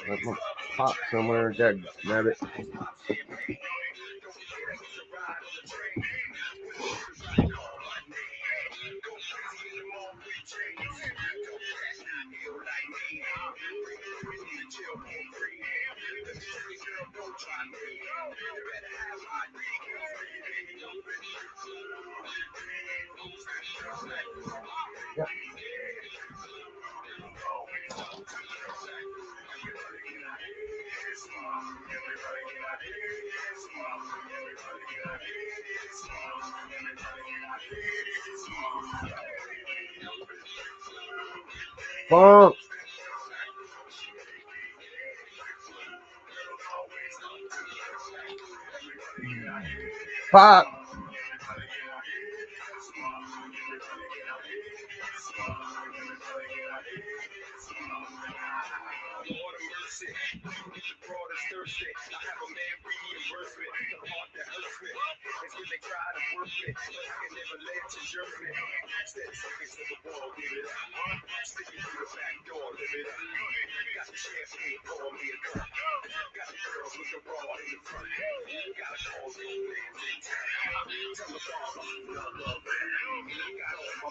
Like my pop somewhere, that rabbit. Yeah. Funk. Pop.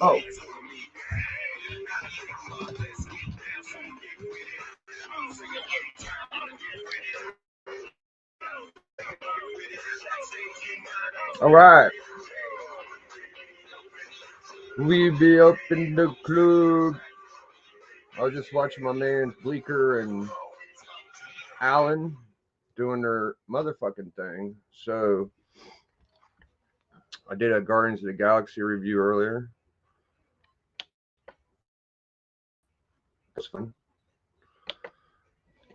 Oh. All right. We be up in the club. I was just watching my man Bleeker and Allen doing their motherfucking thing. So I did a Guardians of the Galaxy review earlier. It was fun.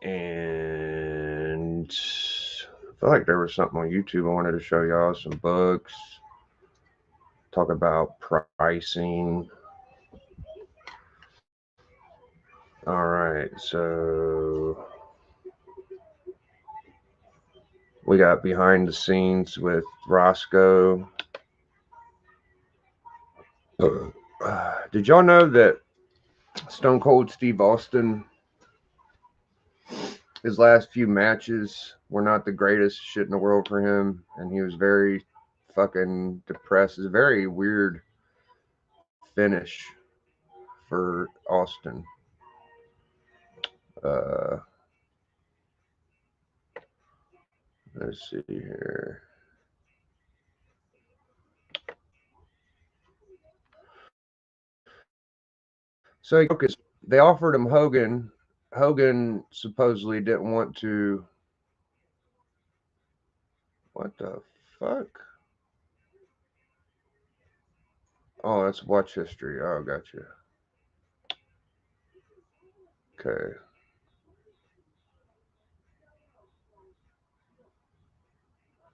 And I felt like there was something on YouTube I wanted to show y'all, some books, talk about pricing. All right, so we got behind the scenes with Roscoe. Did y'all know that Stone Cold Steve Austin, his last few matches were not the greatest shit in the world for him, and he was very fucking depressed. It's a very weird finish for Austin. Uh, let's see here. So they offered him Hogan. Hogan supposedly didn't want to. What the fuck? Oh, that's watch history. Oh, gotcha. Okay.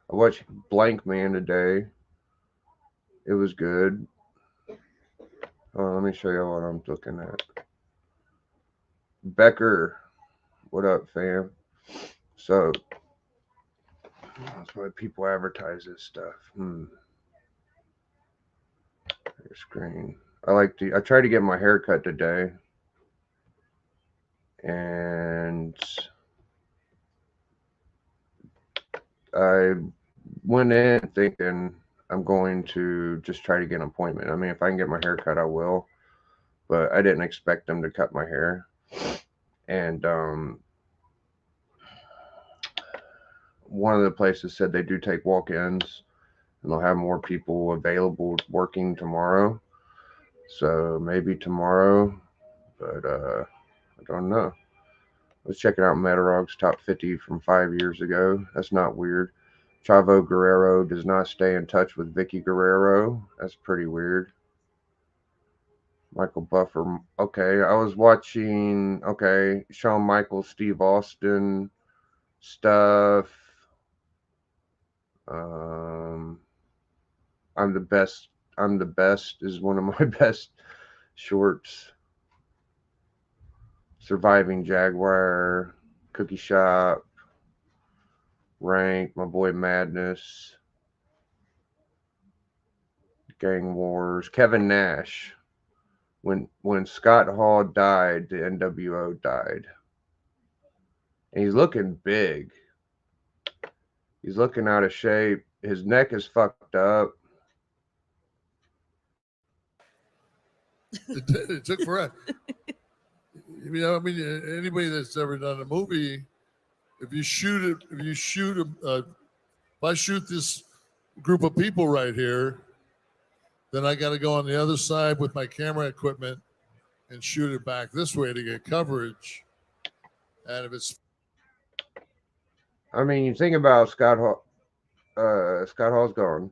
I watched Blank Man today. It was good. Oh, let me show you what I'm looking at. Becker, what up, fam? So that's why people advertise this stuff. Your screen. I tried to get my hair cut today, and I went in thinking I'm going to just try to get an appointment. I mean, if I can get my hair cut, I will. But I didn't expect them to cut my hair. And one of the places said they do take walk-ins, and they'll have more people available working tomorrow. So maybe tomorrow, but I don't know. I was checking out Metarog's top 50 from 5 years ago. That's not weird. Chavo Guerrero does not stay in touch with Vicky Guerrero. That's pretty weird. Michael Buffer. Okay, I was watching. Okay, Shawn Michaels, Steve Austin stuff. Um, I'm the best. I'm the best is one of my best shorts. Surviving Jaguar, Cookie Shop, Rank, my boy Madness, Gang Wars, Kevin Nash. When Scott Hall died, the NWO died. And he's looking big. He's looking out of shape. His neck is fucked up. It took forever. I mean, anybody that's ever done a movie, if I shoot this group of people right here, then I got to go on the other side with my camera equipment and shoot it back this way to get coverage. And if it's, I mean, you think about Scott Hall. Scott Hall's gone,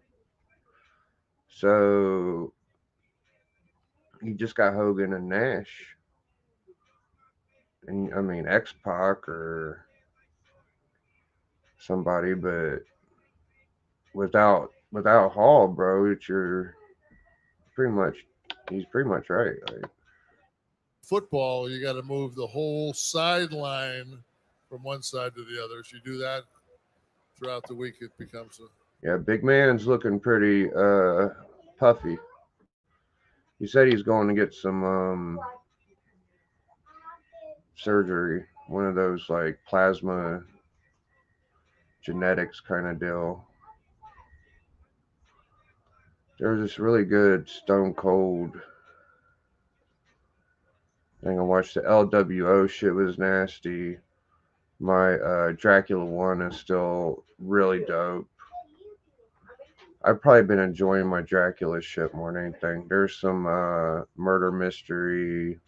so you just got Hogan and Nash, and I mean X-Pac or somebody, but without Hall, bro, you're he's pretty much right. Like, football, you got to move the whole sideline from one side to the other. If you do that throughout the week, it becomes yeah, big man's looking pretty puffy. He said he's going to get some surgery, one of those like plasma genetics kind of deal. There's this really good Stone Cold thing I watched. The LWO shit was nasty. My Dracula one is still really dope. I've probably been enjoying my Dracula shit more than anything. There's some murder mystery.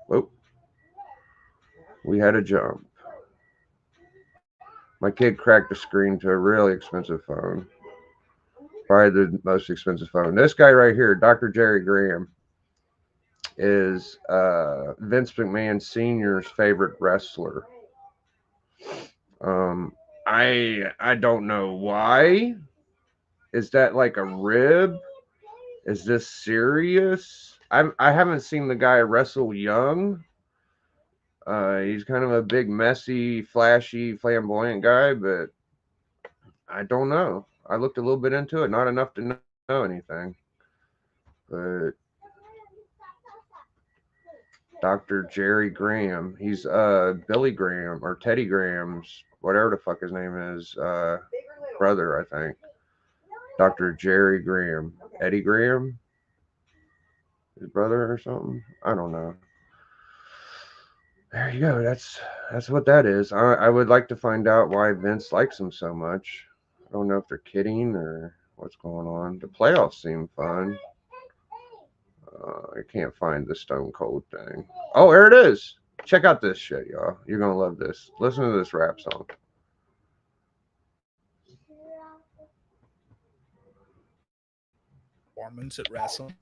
Whoop. We had a jump. My kid cracked the screen to a really expensive phone. Probably the most expensive phone. This guy right here, Dr. Jerry Graham, is Vince McMahon Sr.'s favorite wrestler. I don't know why. Is that like a rib? Is this serious? I haven't seen the guy wrestle young. He's kind of a big, messy, flashy, flamboyant guy, but I don't know. I looked a little bit into it, not enough to know anything. But Dr. Jerry Graham, he's Billy Graham or Teddy Graham's, whatever the fuck his name is, brother, I think. Dr. Jerry Graham. Eddie Graham? His brother or something? I don't know. There you go. That's what that is. I would like to find out why Vince likes him so much. I don't know if they're kidding or what's going on. The playoffs seem fun. I can't find the Stone Cold thing. Oh, there it is. Check out this shit, y'all. You're gonna love this. Listen to this rap song. Performance at wrestling.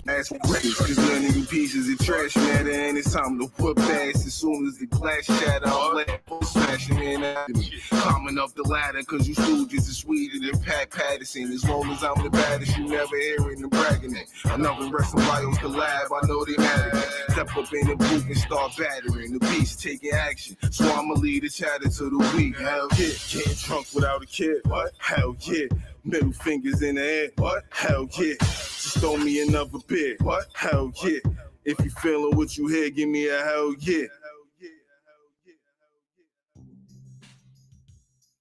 Ass records, cause none of you pieces of trash matter, and it's time to whoop ass as soon as the glass shatter. I'll let smashing in after me. Climbing up the ladder, cause you stooges is sweeter than Pat Patterson. As long as I'm the baddest, you never hearing them bragging it. Another wrestling bios collab, I know they mad again. Step up in the booth and start battering. The beast taking action, so I'ma lead the chatter to the weak. Hell yeah, getting drunk without a kid. What? Hell yeah. Middle fingers in the air. What? Hell yeah. Just throw me another beer. What? Hell yeah. If you feeling what you hear, give me a hell yeah.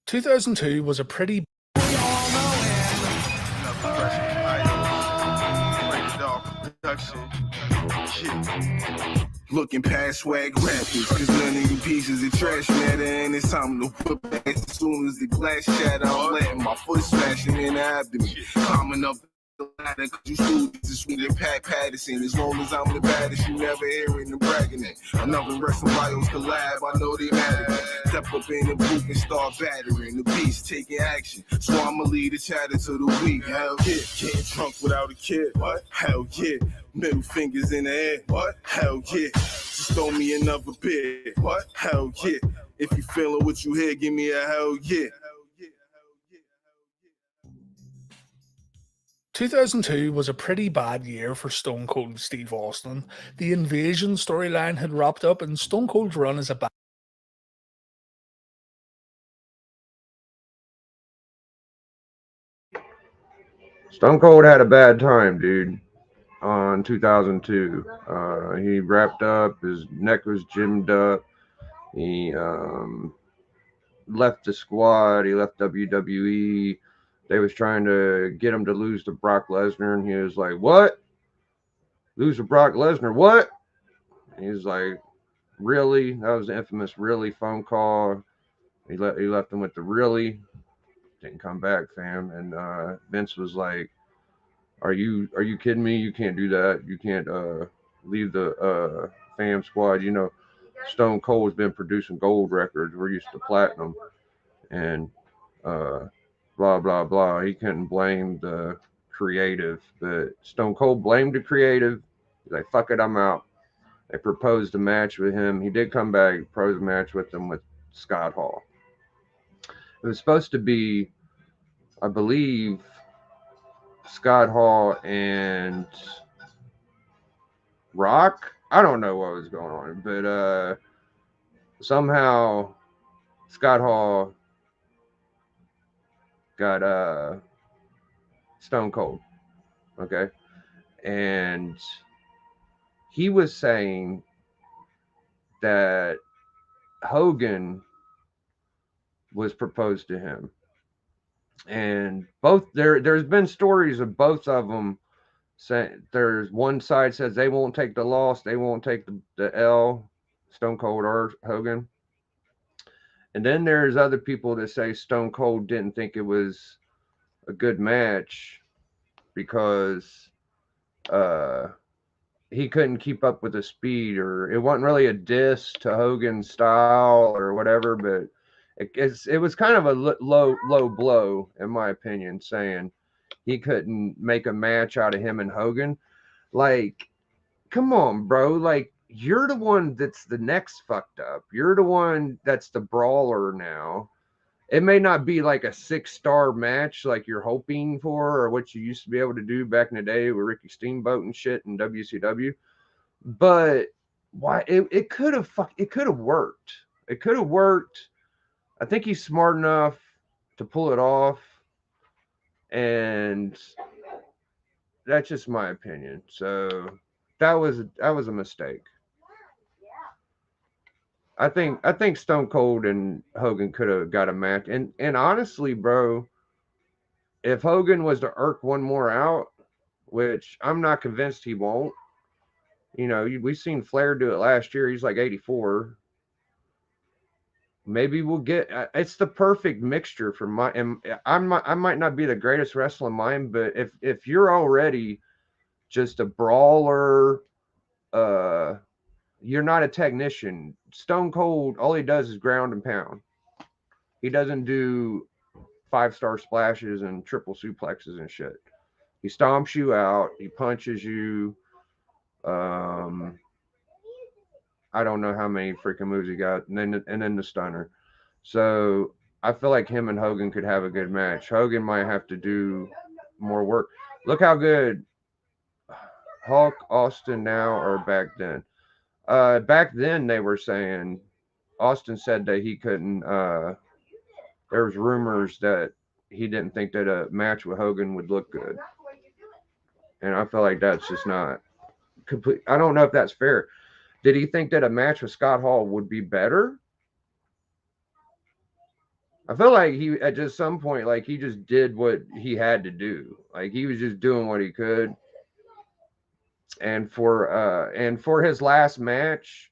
2002 was a pretty Looking past swag rappers, cause none of you pieces of trash matter, and it's time to whip ass as soon as the glass shatter. I'm letting my foot smashing in the abdomen. Climbing up the ladder, cause you stooges is sweeter than Pat Patterson. As long as I'm the baddest, you never hearing them bragging it. Another wrestling bios collab, I know they mad again. Step up in the booth and start battering. The beast taking action, so I'ma lead the chatter to the weak. Hell yeah, getting drunk without a kid. What? Hell yeah. Middle fingers in the air. What? Hell yeah. Just throw me another beer. What? Hell yeah. If you feeling what you hear, give me a hell yeah. 2002 was a pretty bad year for Stone Cold Steve Austin. The Invasion storyline had wrapped up, and Stone Cold's run as a Stone Cold had a bad time, dude. On 2002, he wrapped up. His neck was gymmed up. He left the squad. He left WWE. They was trying to get him to lose to Brock Lesnar, and he was like, "What? Lose to Brock Lesnar? What?" And he was like, "Really?" That was the infamous "really" phone call. He left him with the "really." Didn't come back, fam. And Vince was like, "Are you kidding me? You can't do that. You can't leave the fam squad. You know, Stone Cold's been producing gold records. We're used to platinum." And uh, blah blah blah. He couldn't blame the creative, but Stone Cold blamed the creative. He's like, "Fuck it, I'm out." They proposed a match with him. He did come back, proposed a match with them with Scott Hall. It was supposed to be, I believe, Scott Hall and Rock. I don't know what was going on, but somehow Scott Hall got Stone Cold. Okay, and he was saying that Hogan was proposed to him, and there's been stories of both of them saying, there's one side says they won't take the loss, they won't take the L, Stone Cold or Hogan, and then there's other people that say Stone Cold didn't think it was a good match because uh he couldn't keep up with the speed, or it wasn't really a diss to Hogan's style or whatever, but it was kind of a low blow in my opinion, saying he couldn't make a match out of him and Hogan. Like, come on, bro. Like, you're the one that's the next fucked up. You're the one that's the brawler now. It may not be like a 6-star match like you're hoping for, or what you used to be able to do back in the day with Ricky Steamboat and shit in WCW. But why it could have it could have worked. It could have worked. I think he's smart enough to pull it off, and that's just my opinion. So that was a mistake. I think Stone Cold and Hogan could have got a match. And honestly, bro, if Hogan was to irk one more out, which I'm not convinced he won't. You know, we've seen Flair do it last year. He's like 84. Maybe we'll get. It's the perfect mixture for my. And I might not be the greatest wrestler in mind, but if you're already just a brawler, uh, you're not a technician. Stone Cold, all he does is ground and pound. He doesn't do 5-star splashes and triple suplexes and shit. He stomps you out. He punches you. Um, I don't know how many freaking moves he got, and then the stunner. So I feel like him and Hogan could have a good match. Hogan might have to do more work. Look how good Hulk, Austin now are back then. Back then they were saying Austin said that he couldn't. There was rumors that he didn't think that a match with Hogan would look good, and I feel like that's just not complete. I don't know if that's fair. Did he think that a match with Scott Hall would be better? I feel like he at just some point, like he just did what he had to do. Like he was just doing what he could. And for his last match,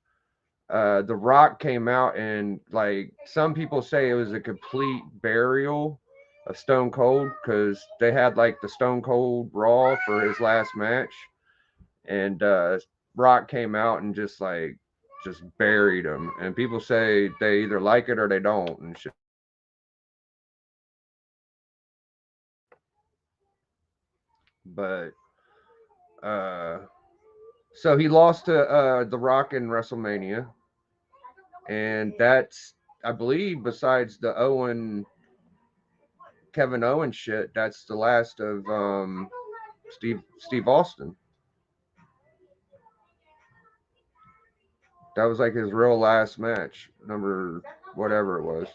The Rock came out, and like some people say it was a complete burial of Stone Cold, because they had like the Stone Cold Raw for his last match, and Rock came out and just buried him. And people say they either like it or they don't and shit. But uh, so he lost to The Rock in WrestleMania, and that's, I believe, besides the Kevin Owens shit, that's the last of Steve Austin. That was like his real last match, number whatever it was.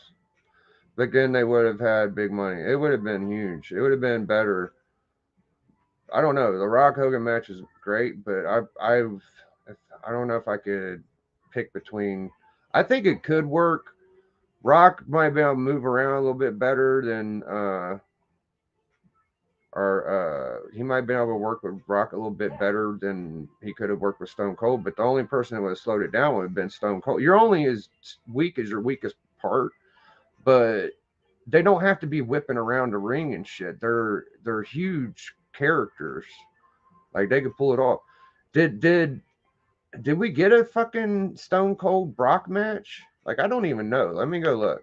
But then they would have had big money. It would have been huge. It would have been better. I don't know. The Rock Hogan match is great, but I don't know if I could pick between. I think it could work. Rock might be able to move around a little bit better than or he might be able to work with Rock a little bit better than he could have worked with Stone Cold. But the only person that would have slowed it down would have been Stone Cold. You're only as weak as your weakest part, but they don't have to be whipping around the ring and shit. They're huge characters. Like they could pull it off. Did we get a fucking Stone Cold Brock match? Like I don't even know. Let me go look.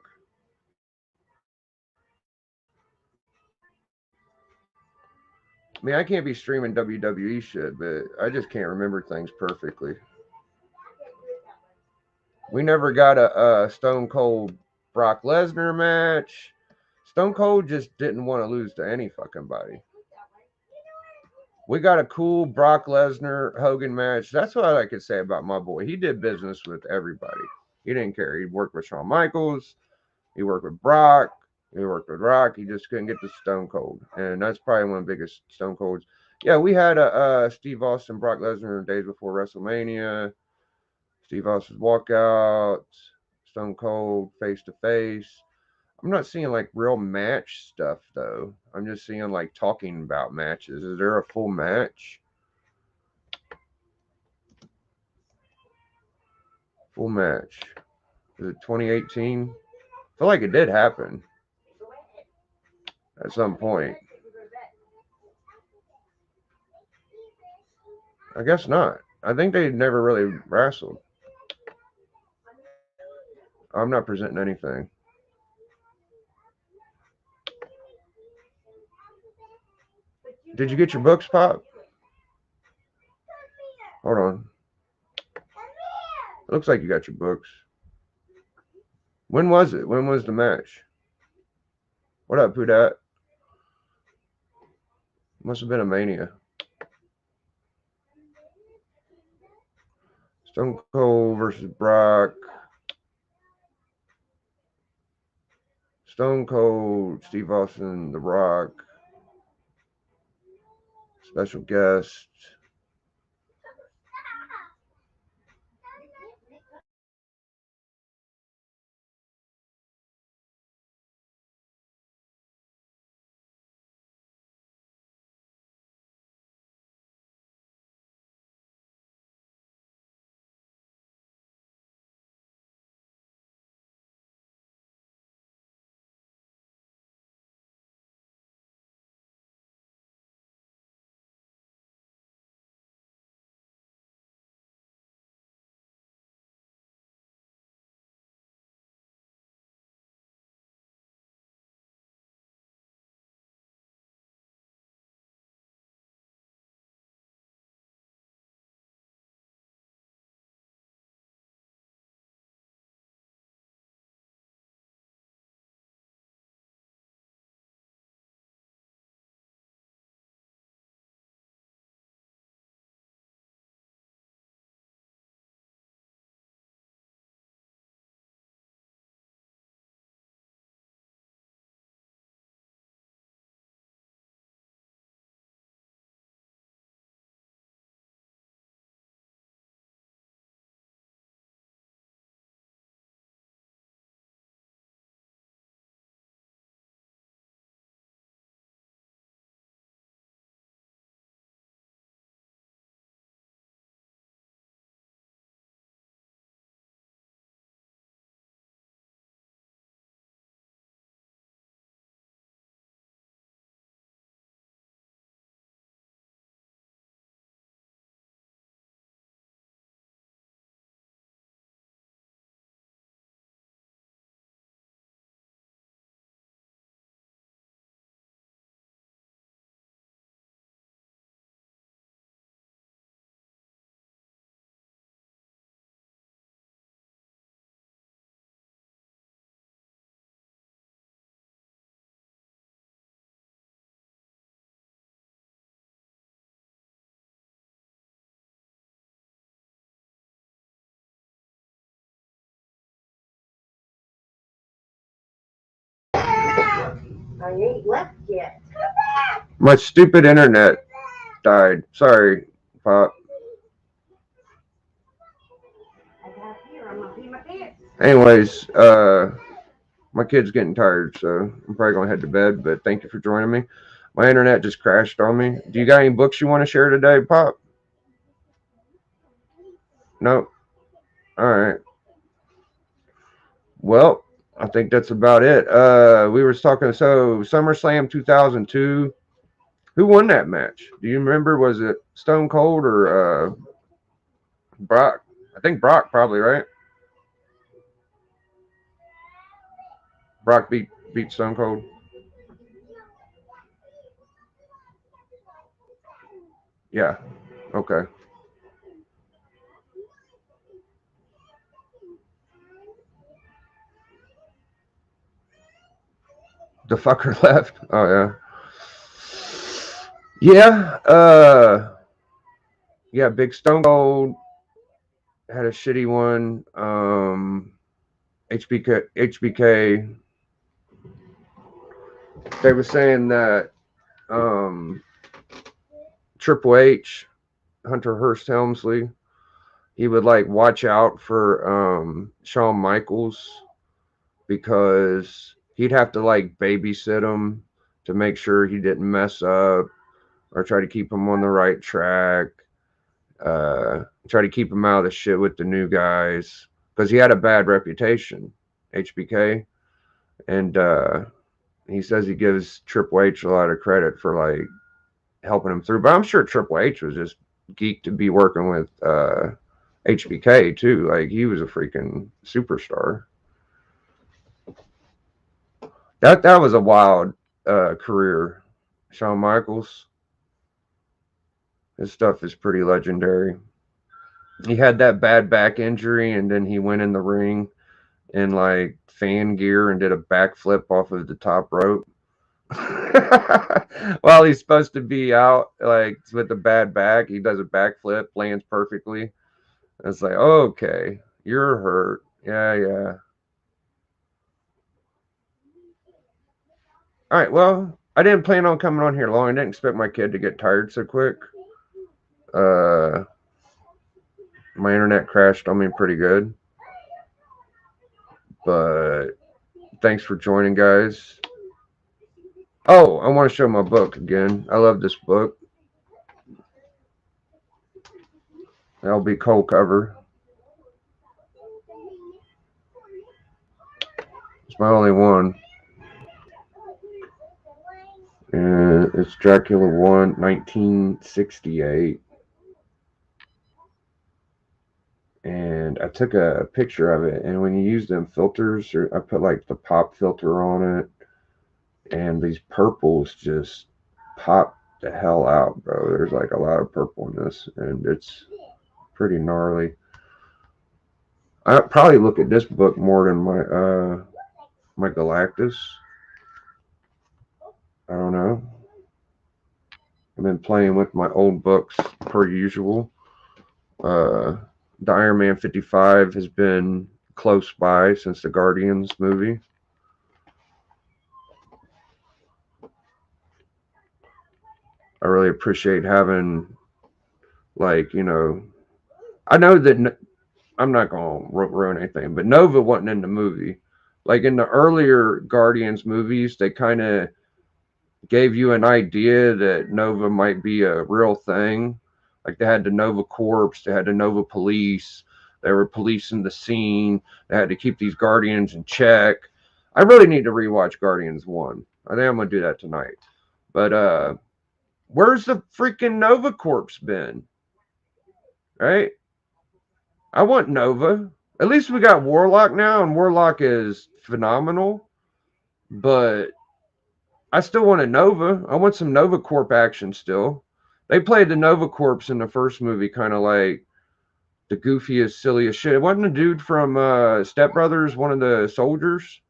I mean, I can't be streaming WWE shit, but I just can't remember things perfectly. We never got a Stone Cold Brock Lesnar match. Stone Cold just didn't want to lose to any fucking body. We got a cool Brock Lesnar Hogan match. That's what I could say about my boy. He did business with everybody. He didn't care. He worked with Shawn Michaels. He worked with Brock. He worked with Rock. He just couldn't get to Stone Cold, and that's probably one of the biggest Stone Colds. Yeah, we had a Steve Austin, Brock Lesnar days before WrestleMania. Steve Austin's walkout, Stone Cold face to face. I'm not seeing like real match stuff though. I'm just seeing like talking about matches. Is there a full match? Full match. Is it 2018? I feel like it did happen at some point. I guess not. I think they never really wrestled. I'm not presenting anything. Did you get your books, Pop? Hold on. It looks like you got your books. When was it? When was the match? What up, Pudat? Must have been a Mania. Stone Cold versus Brock. Stone Cold, Steve Austin, The Rock. Special guest. I ain't left yet. My stupid internet. died. Sorry, Pop. Anyways, my kid's getting tired, so I'm probably gonna head to bed. But thank you for joining me. My internet just crashed on me. Do you got any books you want to share today, Pop? No. All right. Well, I think that's about it. We were talking. So SummerSlam 2002. Who won that match? Do you remember? Was it Stone Cold or Brock? I think Brock probably, right? Brock beat Stone Cold. Yeah. Okay. The fucker left. Oh yeah. Yeah. Yeah. Big Stone Cold had a shitty one. HBK. They were saying that Triple H, Hunter Hearst Helmsley, he would like watch out for Shawn Michaels because he'd have to like babysit him to make sure he didn't mess up or try to keep him on the right track. Try to keep him out of the shit with the new guys because he had a bad reputation, HBK, and he says he gives Triple H a lot of credit for like helping him through. But I'm sure Triple H was just geeked to be working with HBK too. Like he was a freaking superstar. That was a wild career. Shawn Michaels, his stuff is pretty legendary. He had that bad back injury, and then he went in the ring in like fan gear and did a backflip off of the top rope. While he's supposed to be out like with a bad back, he does a backflip, lands perfectly. It's like, okay, you're hurt. Yeah. All right, well, I didn't plan on coming on here long. I didn't expect my kid to get tired so quick. My internet crashed on me pretty good. But thanks for joining, guys. Oh, I want to show my book again. I love this book. That'll be cold cover. It's my only one. And it's Dracula 1, 1968. And I took a picture of it. And when you use them filters, I put like the pop filter on it. And these purples just pop the hell out, bro. There's like a lot of purple in this. And it's pretty gnarly. I probably look at this book more than my Galactus. I don't know. I've been playing with my old books per usual. The Iron Man 55 has been close by since the Guardians movie. I really appreciate having, like, you know, I know that I'm not going to ruin anything, but Nova wasn't in the movie. Like in the earlier Guardians movies, they kind of gave you an idea that Nova might be a real thing. Like they had the Nova Corps, they had the Nova Police, they were policing the scene, they had to keep these Guardians in check. I really need to rewatch Guardians 1. I think I'm going to do that tonight. But where's the freaking Nova Corps been? Right? I want Nova. At least we got Warlock now, and Warlock is phenomenal. But I still want a Nova. I want some Nova Corp action still. They played the Nova Corps in the first movie kind of like the goofiest, silliest shit. It wasn't the dude from Step Brothers, one of the soldiers?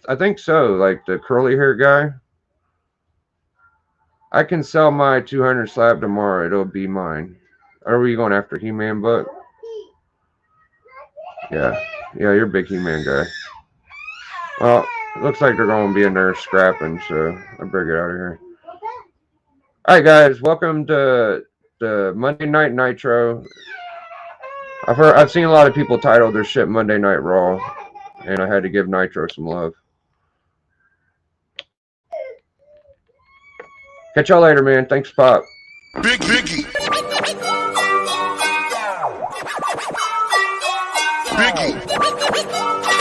I think so, like the curly hair guy. I can sell my 200 slab tomorrow. It'll be mine. Are we going after He-Man book? Yeah, you're a big He-Man guy. Well, it looks like they're going to be in there scrapping, so I better get out of here. All right, guys, welcome to the Monday Night Nitro. I've seen a lot of people title their shit Monday Night Raw, and I had to give Nitro some love. Catch y'all later, man. Thanks, Pop. Big Biggie. Biggie.